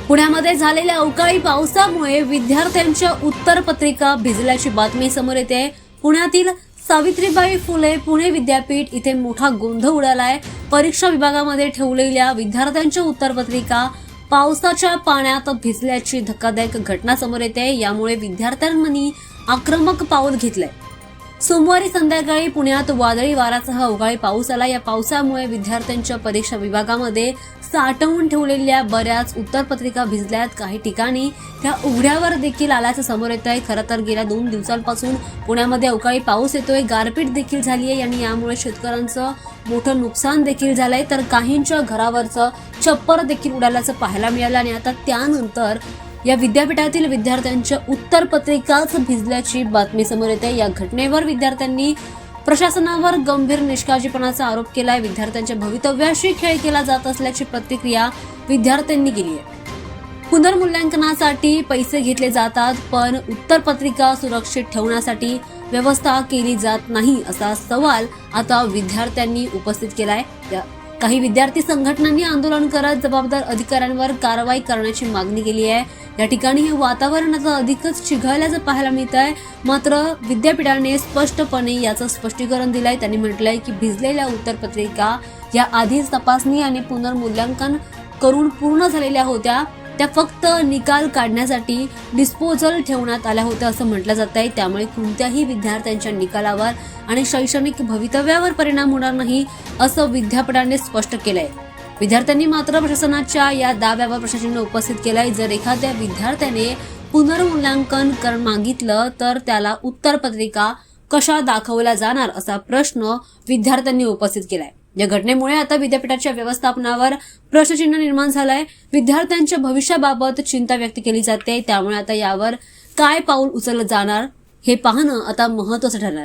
पुण्यामध्ये झालेल्या अवकाळी पावसामुळे विद्यार्थ्यांच्या उत्तरपत्रिका भिजल्याची बातमी समोर येते। पुण्यातील सावित्रीबाई फुले पुणे विद्यापीठ इथे मोठा गोंधळ उडालाय। परीक्षा विभागामध्ये ठेवलेल्या विद्यार्थ्यांच्या उत्तरपत्रिका पावसाच्या पाण्यात भिजल्याची धक्कादायक घटना समोर येते। यामुळे विद्यार्थ्यांनी आक्रमक पाऊल घेतलंय। सोमवारी संध्याकाळी पुण्यात वादळी वाऱ्यासह अवकाळी पाऊस आला। या पावसामुळे विद्यार्थ्यांच्या परीक्षा विभागामध्ये साठवून ठेवलेल्या बऱ्याच उत्तरपत्रिका भिजल्यात। काही ठिकाणी त्या उघड्यावर देखील आल्याचं समोर येत आहे। खरं तर गेल्या 2 दिवसांपासून पुण्यामध्ये अवकाळी पाऊस येतोय, गारपीट देखील झाली आहे आणि यामुळे शेतकऱ्यांचं मोठं नुकसान देखील झालंय, तर काहींच्या घरावरचं छप्पर देखील उडाल्याचं पाहायला मिळालं। आणि आता त्यानंतर या विद्यापीठातील विद्यार्थ्यांच्या उत्तरपत्रिकाच भिजल्याची बातमी समोर येते। या घटनेवर विद्यार्थ्यांनी प्रशासनावर गंभीर निष्काळजीपणाचा आरोप केलाय। विद्यार्थ्यांच्या भवितव्याशी खेळ केला जात असल्याची प्रतिक्रिया विद्यार्थ्यांनी केली आहे। पुनर्मूल्यांकनासाठी पैसे घेतले जातात, पण उत्तरपत्रिका सुरक्षित ठेवण्यासाठी व्यवस्था केली जात नाही, असा सवाल आता विद्यार्थ्यांनी उपस्थित केलाय। काही विद्यार्थी संघटनांनी आंदोलन करत जबाबदार अधिकाऱ्यांवर कारवाई करण्याची मागणी केली आहे। या ठिकाणी हे वातावरण आता अधिकच चिघळल्याचं पाहायला मिळत आहे। मात्र विद्यापीठाने स्पष्टपणे याचं स्पष्टीकरण दिलंय। त्यांनी म्हटलंय की भिजलेल्या उत्तरपत्रिका या आधीच तपासणी आणि पुनर्मूल्यांकन करून पूर्ण झालेल्या होत्या, त्या फक्त निकाल काढण्यासाठी डिस्पोजल ठेवण्यात आल्या होत्या असं म्हटलं जात आहे। त्यामुळे कोणत्याही विद्यार्थ्यांच्या निकालावर आणि शैक्षणिक भवितव्यावर परिणाम होणार नाही, असं विद्यापीठाने स्पष्ट केलंय। विद्यार्थ्यांनी मात्र प्रशासनाच्या या दाव्यावर प्रशासनाने उपस्थित केलाय। जर एखाद्या विद्यार्थ्याने पुनर्मूल्यांकन मागितलं तर त्याला उत्तरपत्रिका कशा दाखवल्या जाणार, असा प्रश्न विद्यार्थ्यांनी उपस्थित केलाय। या घटनेमुळे आता विद्यापीठाच्या व्यवस्थापनावर प्रश्नचिन्ह निर्माण झालंय। विद्यार्थ्यांच्या भविष्याबाबत चिंता व्यक्त केली जाते। त्यामुळे आता यावर काय पाऊल उचललं जाणार हे पाहणं आता महत्त्वाचं ठरणार आहे।